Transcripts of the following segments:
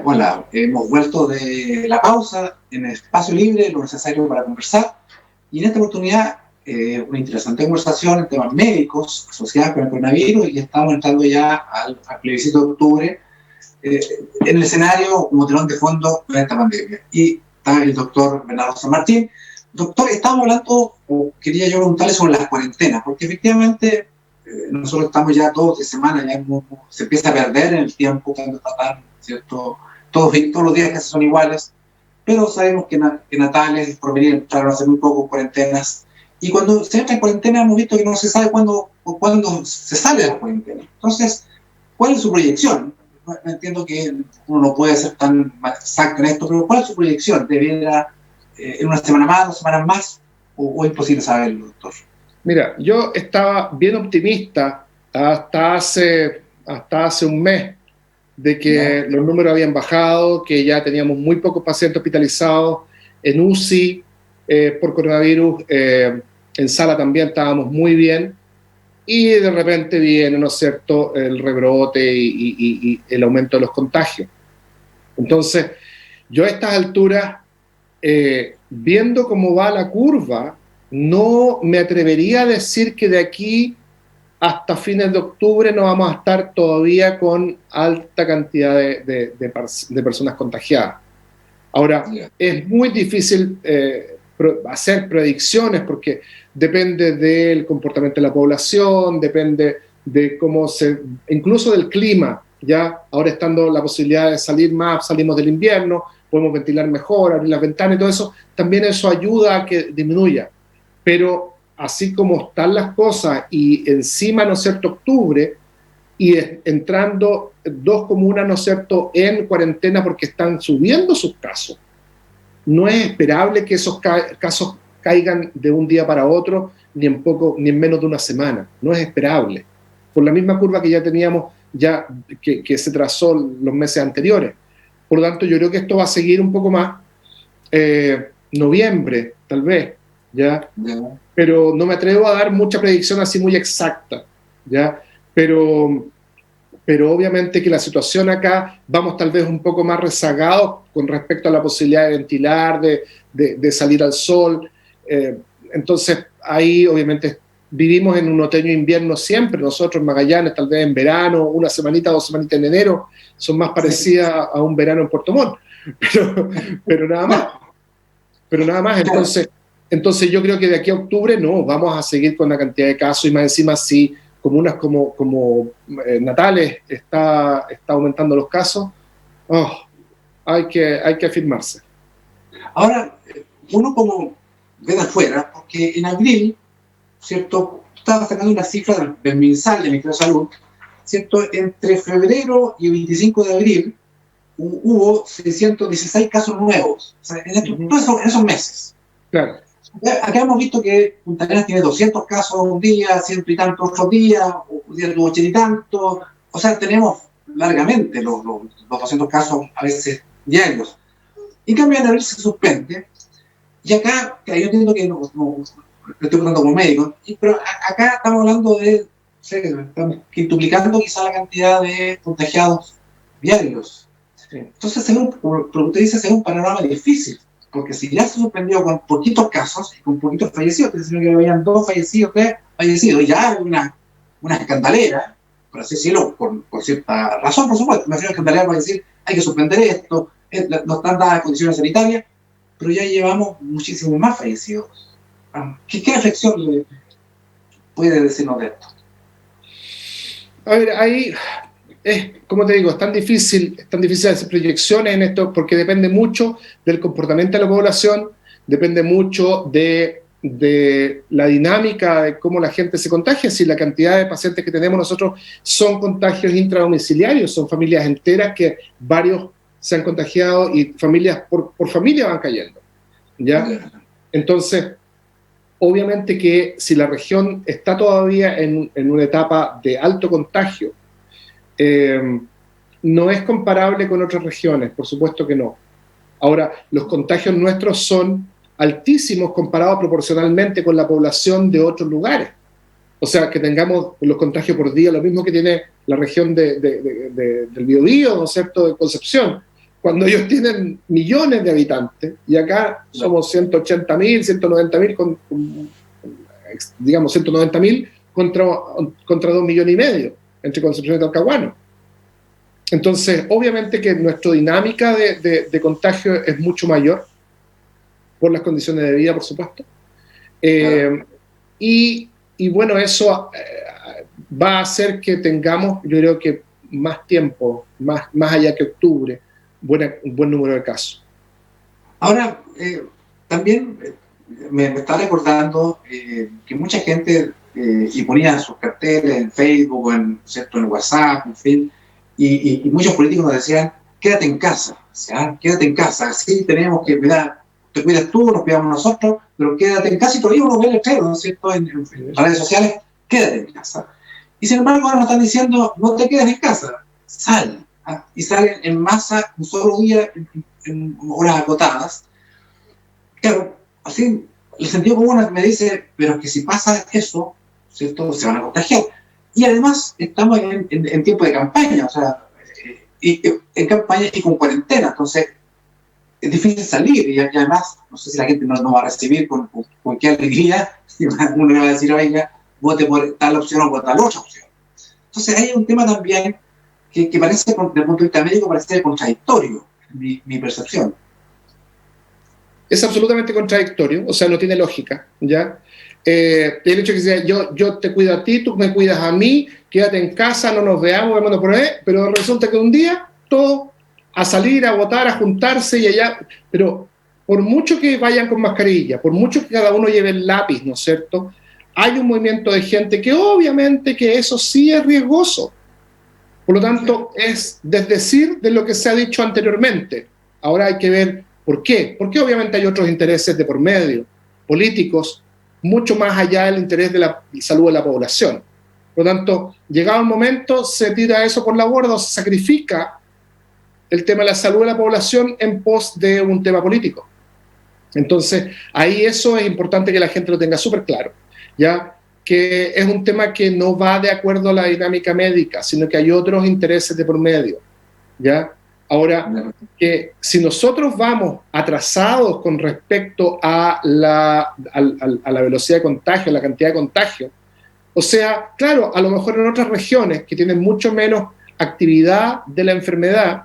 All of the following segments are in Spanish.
Hola, hemos vuelto de la pausa en el espacio libre, lo necesario para conversar, y en esta oportunidad una interesante conversación en temas médicos asociados con el coronavirus, y estamos entrando ya al plebiscito de octubre, en el escenario como telón de fondo de esta pandemia. Y está el doctor Bernardo San Martín. Doctor, estábamos hablando, o quería yo preguntarle sobre las cuarentenas, porque efectivamente nosotros estamos ya todos de semana, ya se empieza a perder en el tiempo cuando está tan, ¿cierto? Todos los días casi son iguales, pero sabemos que Natales, Porvenir entraron hace muy poco cuarentenas, y cuando se entra en cuarentena hemos visto que no se sabe cuándo se sale de la cuarentena. Entonces, ¿cuál es su proyección? Entiendo que uno no puede ser tan exacto en esto, pero ¿cuál es su proyección? ¿Debiera en una semana más, 2 semanas más, o es imposible saberlo, doctor? Mira, yo estaba bien optimista hasta hace un mes de que los números habían bajado, que ya teníamos muy pocos pacientes hospitalizados en UCI por coronavirus, en sala también estábamos muy bien, y de repente viene, ¿no es cierto?, el rebrote y el aumento de los contagios. Entonces, yo a estas alturas, viendo cómo va la curva, no me atrevería a decir que de aquí hasta fines de octubre no vamos a estar todavía con alta cantidad de personas contagiadas. Ahora, es muy difícil hacer predicciones porque depende del comportamiento de la población, depende de incluso del clima. Ya ahora estando la posibilidad de salir más, salimos del invierno, podemos ventilar mejor, abrir las ventanas y todo eso, también eso ayuda a que disminuya. Pero así como están las cosas y encima, ¿no es cierto?, octubre, y entrando 2 comunas, ¿no es cierto?, en cuarentena porque están subiendo sus casos, no es esperable que esos casos caigan de un día para otro, ni en menos de una semana. No es esperable. Por la misma curva que ya teníamos, que se trazó los meses anteriores. Por lo tanto, yo creo que esto va a seguir un poco más. Noviembre, tal vez, ¿ya? Pero no me atrevo a dar mucha predicción así muy exacta, ¿ya? Pero obviamente que la situación acá, vamos tal vez un poco más rezagados con respecto a la posibilidad de ventilar, de salir al sol. Entonces, ahí obviamente vivimos en un otoño-invierno siempre, nosotros en Magallanes, tal vez en verano, una semanita, 2 semanitas en enero, son más parecidas a un verano en Puerto Montt, pero nada más. Pero nada más, entonces yo creo que de aquí a octubre no, vamos a seguir con la cantidad de casos, y más encima si comunas como Natales está aumentando los casos, hay que afirmarse. Ahora, uno como ve de afuera, porque en abril, ¿cierto?, estaba sacando una cifra del MinSal, del Ministerio de Salud, ¿cierto?, entre febrero y el 25 de abril hubo 616 casos nuevos, o sea, en esos meses. Claro. Acá hemos visto que Punta Arenas tiene 200 casos un día, 100 y tantos otros días, un día tuvo 80 y tantos, o sea, tenemos largamente los 200 casos a veces diarios. En cambio, en abril se suspende, y acá, yo entiendo que no estoy preguntando como médico, pero acá estamos hablando de, estamos quintuplicando quizá la cantidad de contagiados diarios. Entonces, lo que usted dice, es un panorama difícil, porque si ya se suspendió con poquitos casos y con poquitos fallecidos, sino que habían 2 fallecidos, 3 fallecidos, y ya una escandalera, por así decirlo, por cierta razón, por supuesto, me refiero a escandalera para decir, hay que suspender esto, no están dadas condiciones sanitarias, pero ya llevamos muchísimos más fallecidos. ¿Qué reflexión puede decirnos de esto? A ver, ahí como te digo, es tan difícil hacer proyecciones en esto porque depende mucho del comportamiento de la población, depende mucho de la dinámica de cómo la gente se contagia. Si la cantidad de pacientes que tenemos nosotros son contagios intradomiciliarios, son familias enteras que varios se han contagiado y familias por familia van cayendo, ¿ya? Entonces, obviamente que si la región está todavía en una etapa de alto contagio, no es comparable con otras regiones, por supuesto que no. Ahora, los contagios nuestros son altísimos comparados proporcionalmente con la población de otros lugares. O sea, que tengamos los contagios por día, lo mismo que tiene la región del Biobío, ¿no es cierto?, de Concepción. cuando ellos tienen millones de habitantes, y acá somos 180.000, 190.000, digamos 190.000 contra 2 millones y medio entre Concepción y Talcahuano. Entonces, obviamente que nuestra dinámica de contagio es mucho mayor, por las condiciones de vida, por supuesto. Claro. Y bueno, eso va a hacer que tengamos, yo creo que más tiempo, más allá que octubre, un buen número de casos. Ahora, también me está recordando que mucha gente y ponía sus carteles en Facebook, ¿cierto? En WhatsApp, en fin, y muchos políticos nos decían, quédate en casa, ¿sí? Quédate en casa, así tenemos que cuidar, te cuidas tú, nos cuidamos nosotros, pero quédate en casa, y todavía uno ve el letrero, ¿no es cierto?, en redes sociales, quédate en casa. Y sin embargo ahora nos están diciendo, no te quedes en casa, sal, y salen en masa un solo día, en horas acotadas. Claro, así, el sentido común me dice, pero que si pasa eso, ¿cierto?, se van a contagiar. Y además estamos en tiempo de campaña, o sea, en campaña y con cuarentena, entonces es difícil salir, y además, no sé si la gente no va a recibir con qué alegría, uno le va a decir, oiga, vote por tal opción o por tal otra opción. Entonces hay un tema también que parece, desde el punto de vista médico, parece contradictorio, mi percepción. Es absolutamente contradictorio, o sea, no tiene lógica, ¿ya? El hecho de que sea yo te cuido a ti, tú me cuidas a mí, quédate en casa, no nos veamos, vámonos por ahí, pero resulta que un día todo a salir, a votar, a juntarse y allá, pero por mucho que vayan con mascarilla, por mucho que cada uno lleve el lápiz, ¿no es cierto?, hay un movimiento de gente que obviamente que eso sí es riesgoso. Por lo tanto, es desdecir de lo que se ha dicho anteriormente. Ahora hay que ver por qué. Porque obviamente hay otros intereses de por medio, políticos, mucho más allá del interés de la salud de la población. Por lo tanto, llegado un momento, se tira eso por la borda o se sacrifica el tema de la salud de la población en pos de un tema político. Entonces, ahí eso es importante que la gente lo tenga súper claro, ¿ya? Que es un tema que no va de acuerdo a la dinámica médica, sino que hay otros intereses de por medio, ¿ya? Ahora, que si nosotros vamos atrasados con respecto a la velocidad de contagio, a la cantidad de contagio, o sea, claro, a lo mejor en otras regiones que tienen mucho menos actividad de la enfermedad,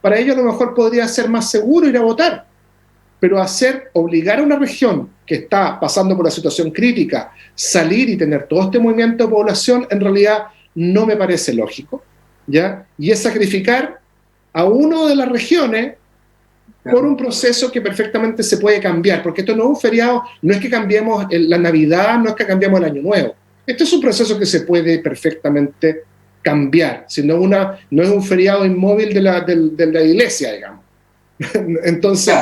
para ellos a lo mejor podría ser más seguro ir a votar, pero obligar a una región que está pasando por una situación crítica, salir y tener todo este movimiento de población, en realidad no me parece lógico, ¿ya? Y es sacrificar a una de las regiones por un proceso que perfectamente se puede cambiar, porque esto no es un feriado, no es que cambiemos la Navidad, no es que cambiemos el Año Nuevo. Esto es un proceso que se puede perfectamente cambiar, sino no es un feriado inmóvil de la iglesia, digamos. Entonces,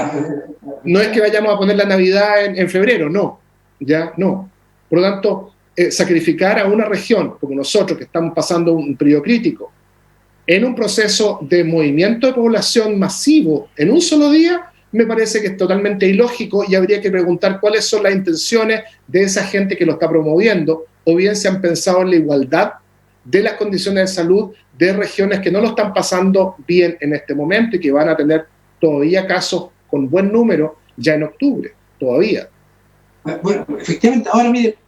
no es que vayamos a poner la Navidad en febrero, no, ya no. Por lo tanto, sacrificar a una región como nosotros, que estamos pasando un periodo crítico, en un proceso de movimiento de población masivo en un solo día, me parece que es totalmente ilógico y habría que preguntar cuáles son las intenciones de esa gente que lo está promoviendo, o bien se han pensado en la igualdad de las condiciones de salud de regiones que no lo están pasando bien en este momento y que van a tener todavía casos con buen número ya en octubre, todavía. Bueno, efectivamente, ahora mire,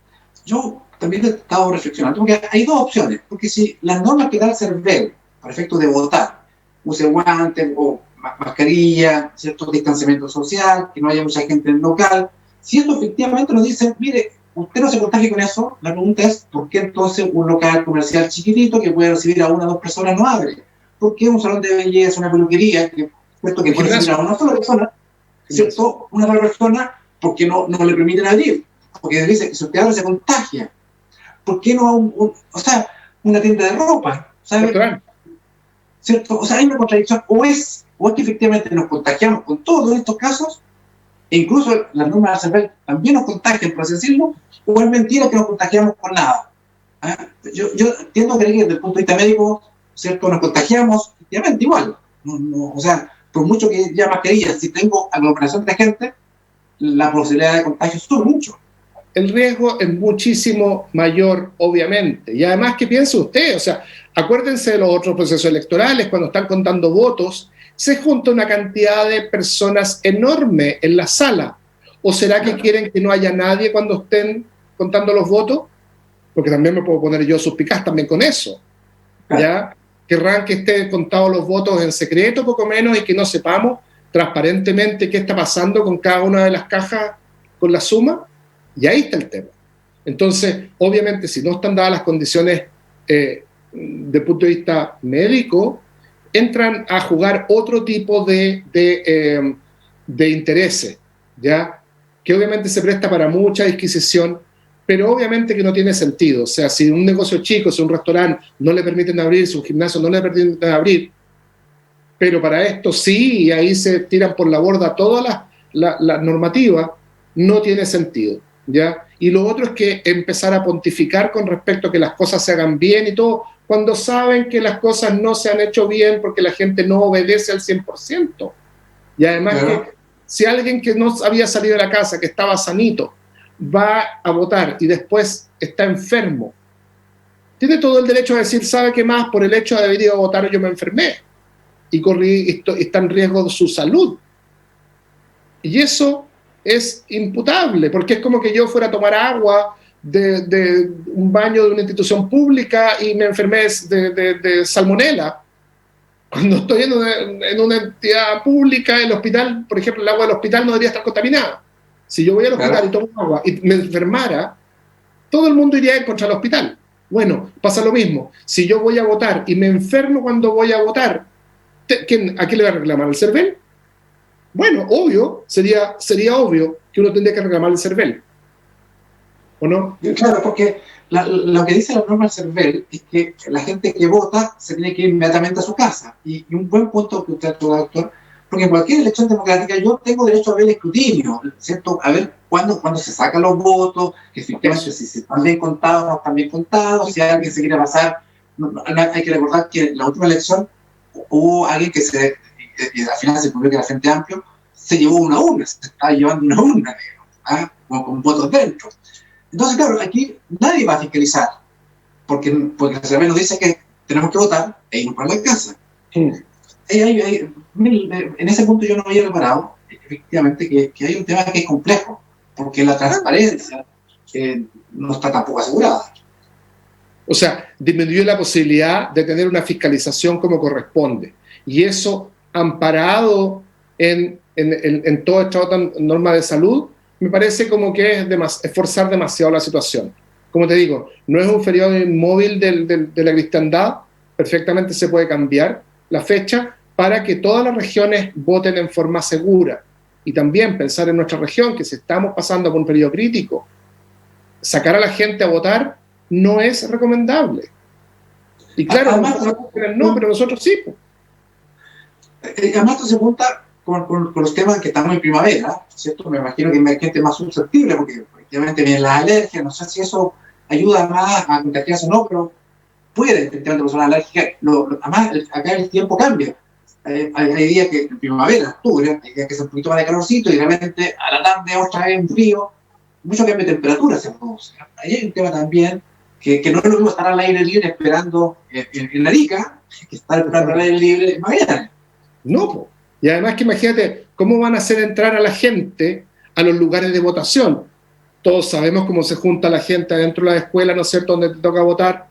yo también he estado reflexionando, porque hay dos opciones, porque si las normas que da el CERVEL para efectos de votar, use guantes o mascarilla, cierto distanciamiento social, que no haya mucha gente en el local, si esto efectivamente nos dice, mire, usted no se contagie con eso, la pregunta es, ¿por qué entonces un local comercial chiquitito que puede recibir a una o dos personas no abre? ¿Por qué un salón de belleza, una peluquería, que puede recibir a una sola persona, ¿cierto? Una sola persona, porque no le permiten abrir? Porque dice que si usted abre se contagia. ¿Por qué no o sea, una tienda de ropa? ¿Sabes? ¿Cierto? O sea, hay una contradicción. O es que efectivamente nos contagiamos con todos estos casos, e incluso las normas de CERVEL también nos contagian, por así decirlo, o es mentira que nos contagiamos con nada. Yo entiendo que desde el punto de vista médico, ¿cierto? Nos contagiamos efectivamente igual. O sea, por mucho que ya mascarilla, si tengo aglomeración de gente, la posibilidad de contagio sube mucho. El riesgo es muchísimo mayor, obviamente. Y además, ¿qué piensa usted? O sea, acuérdense de los otros procesos electorales, cuando están contando votos, se junta una cantidad de personas enorme en la sala. ¿O será que quieren que no haya nadie cuando estén contando los votos? Porque también me puedo poner yo suspicaz también con eso. ¿Ya? Querrán que estén contados los votos en secreto, poco menos, y que no sepamos transparentemente qué está pasando con cada una de las cajas con la suma. Y ahí está el tema. Entonces, obviamente, si no están dadas las condiciones desde el punto de vista médico, entran a jugar otro tipo de intereses, ¿ya? Que obviamente se presta para mucha disquisición, pero obviamente que no tiene sentido. O sea, si un negocio chico, si un restaurante no le permiten abrir, si un gimnasio no le permiten abrir, pero para esto sí, y ahí se tiran por la borda toda la normativa, no tiene sentido, ¿ya? Y lo otro es que empezar a pontificar con respecto a que las cosas se hagan bien y todo, cuando saben que las cosas no se han hecho bien porque la gente no obedece al 100%. Y además que si alguien que no había salido de la casa, que estaba sanito, va a votar y después está enfermo, tiene todo el derecho a decir, ¿sabe qué más? Por el hecho de haber ido a votar yo me enfermé y está en riesgo de su salud. Y eso es imputable, porque es como que yo fuera a tomar agua de un baño de una institución pública y me enfermé de salmonela. Cuando estoy en una entidad pública, el hospital, por ejemplo, el agua del hospital no debería estar contaminada. Si yo voy al hospital y tomo agua y me enfermara, todo el mundo iría en contra del hospital. Bueno, pasa lo mismo. Si yo voy a votar y me enfermo cuando voy a votar, ¿a quién le va a reclamar? ¿El CERVEL? Bueno, obvio, sería obvio que uno tendría que reclamar el CERVEL. ¿O no? Claro, porque lo que dice la norma del CERVEL es que la gente que vota se tiene que ir inmediatamente a su casa. Y un buen punto que usted ha tocado, doctor, porque en cualquier elección democrática yo tengo derecho a ver el escrutinio, ¿cierto? A ver cuándo se sacan los votos, que efectivamente si se están bien contados o no están bien contados, si alguien se quiere pasar. Hay que recordar que en la última elección hubo alguien que al final se descubrió que era Frente Amplio, se llevó una urna, se estaba llevando una urna, ¿ah? con votos dentro. Entonces, claro, aquí nadie va a fiscalizar, porque el CERVEL nos dice que tenemos que votar e irnos para la casa. En ese punto yo no me había reparado, efectivamente, que hay un tema que es complejo, porque la transparencia no está tampoco asegurada. O sea, disminuyó la posibilidad de tener una fiscalización como corresponde. Y eso, amparado en toda esta norma de salud, me parece como que es forzar demasiado la situación. Como te digo, no es un feriado inmóvil de la cristiandad, perfectamente se puede cambiar la fecha para que todas las regiones voten en forma segura. Y también pensar en nuestra región, que si estamos pasando por un periodo crítico, sacar a la gente a votar no es recomendable. Y claro, además, no, pero nosotros sí. Además, esto se junta con los temas que estamos en primavera, ¿cierto? Me imagino que hay gente más susceptible, porque efectivamente vienen las alergias, no sé si eso ayuda más a contagiarse o no, pero puede, efectivamente, personas alérgicas. Además, acá el tiempo cambia. Hay días que en primavera, octubre, hay días que es un poquito más de calorcito y realmente a la tarde otra vez en frío, mucho cambio de temperatura se produce. Ahí hay un tema también que no es lo mismo estar al aire libre esperando en Arica que estar esperando al aire libre en Magallanes. No, y además que imagínate cómo van a hacer entrar a la gente a los lugares de votación. Todos sabemos cómo se junta la gente dentro de la escuela, ¿no es cierto?, donde te toca votar,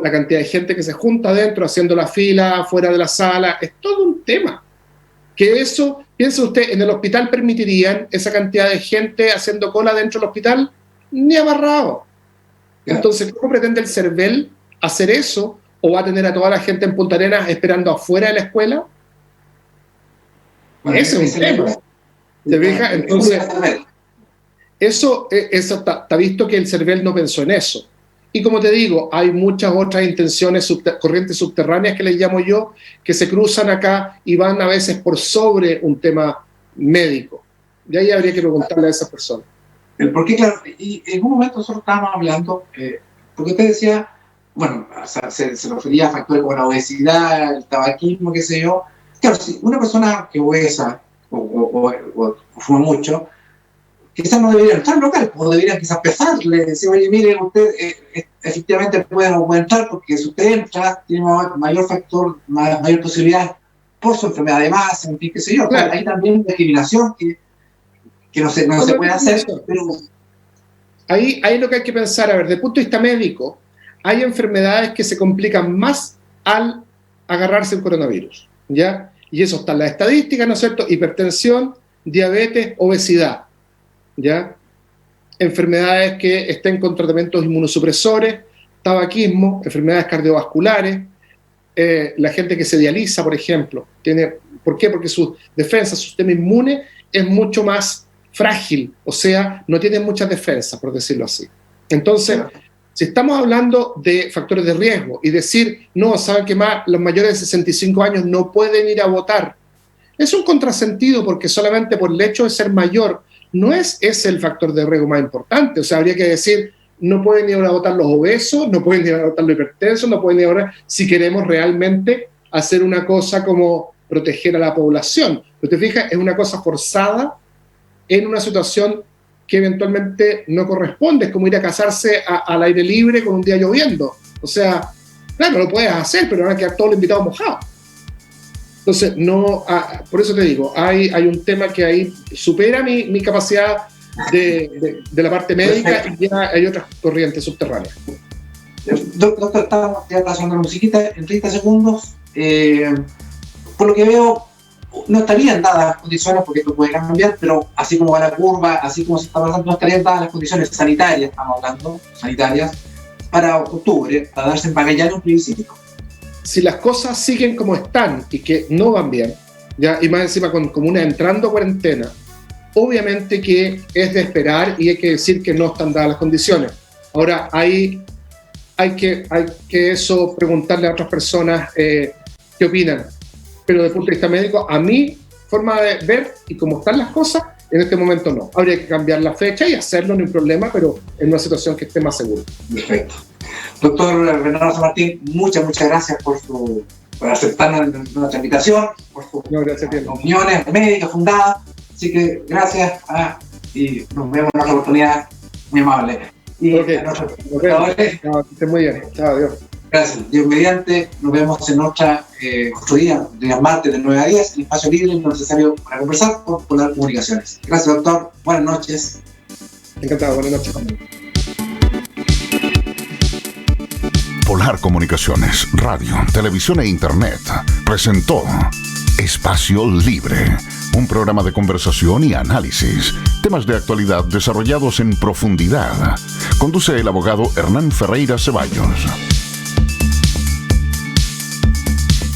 la cantidad de gente que se junta dentro, haciendo la fila, fuera de la sala, es todo un tema. Que eso, piense usted, en el hospital permitirían esa cantidad de gente haciendo cola dentro del hospital, ni amarrado. Entonces, ¿cómo pretende el CERVEL hacer eso? ¿O va a tener a toda la gente en Punta Arenas esperando afuera de la escuela? Bueno, ese es un tema. ¿Te fijas? Entonces, eso está visto que el CERVEL no pensó en eso. Y como te digo, hay muchas otras intenciones, corrientes subterráneas que les llamo yo, que se cruzan acá y van a veces por sobre un tema médico. Y ahí habría que preguntarle a esas personas. Porque, claro, y en un momento nosotros estábamos hablando, porque usted decía, bueno, o sea, se refería a factores como la obesidad, el tabaquismo, qué sé yo. Claro, si una persona que obesa o fuma mucho, quizás no debería entrar al local, o deberían quizás pesarle, decir, oye, mire, usted efectivamente puede entrar, porque si usted entra, tiene mayor factor, mayor posibilidad por su enfermedad de masa, en fin, qué sé yo. Claro. Hay también discriminación que no se puede hacer, pero... Ahí es lo que hay que pensar. A ver, desde el punto de vista médico, hay enfermedades que se complican más al agarrarse el coronavirus, ¿ya? Y eso está en las estadísticas, ¿no es cierto? Hipertensión, diabetes, obesidad, ¿ya? Enfermedades que estén con tratamientos inmunosupresores, tabaquismo, enfermedades cardiovasculares, la gente que se dializa, por ejemplo. ¿Por qué? Porque su defensa, su sistema inmune es mucho más frágil, o sea, no tienen muchas defensas, por decirlo así. Entonces, si estamos hablando de factores de riesgo y decir, no, ¿saben qué más? Los mayores de 65 años no pueden ir a votar. Es un contrasentido porque solamente por el hecho de ser mayor no es ese el factor de riesgo más importante. O sea, habría que decir, no pueden ir a votar los obesos, no pueden ir a votar los hipertensos, no pueden ir a votar si queremos realmente hacer una cosa como proteger a la población. Pero te fijas, es una cosa forzada en una situación que eventualmente no corresponde. Es como ir a casarse al aire libre con un día lloviendo. O sea, claro, lo puedes hacer, pero van a quedar todos los invitados mojados. Entonces, por eso te digo, hay un tema que ahí supera mi capacidad de la parte médica. Perfecto. Y ya hay otras corrientes subterráneas. Doctor, estamos ya pasando la musiquita en 30 segundos. Por lo que veo, no estarían dadas las condiciones, porque esto puede cambiar, pero así como va la curva, así como se está pasando, no estarían dadas las condiciones sanitarias, estamos hablando, sanitarias, para octubre, para darse en Magallanes un plebiscito. Si las cosas siguen como están y que no van bien, ya, y más encima con una entrando cuarentena, obviamente que es de esperar y hay que decir que no están dadas las condiciones. Ahora, hay que eso preguntarle a otras personas qué opinan. Pero desde el punto de vista médico, a mi forma de ver y cómo están las cosas, en este momento no. Habría que cambiar la fecha y hacerlo, no hay problema, pero en una situación que esté más segura. Perfecto. Doctor Bernardo San Martín, muchas gracias por aceptar nuestra invitación, por sus opiniones médicas fundadas. Así que gracias y nos vemos en otra oportunidad muy amable. Y okay. Nos vemos. No, que esté muy bien. Chao, adiós. Gracias. Dios mediante, nos vemos en otro día martes de 9 a 10, en espacio libre, no necesario para conversar por Polar Comunicaciones. Gracias, doctor. Buenas noches. Encantado, buenas noches. Polar Comunicaciones, radio, televisión e internet presentó Espacio Libre, un programa de conversación y análisis, temas de actualidad desarrollados en profundidad. Conduce el abogado Hernán Ferreira Ceballos.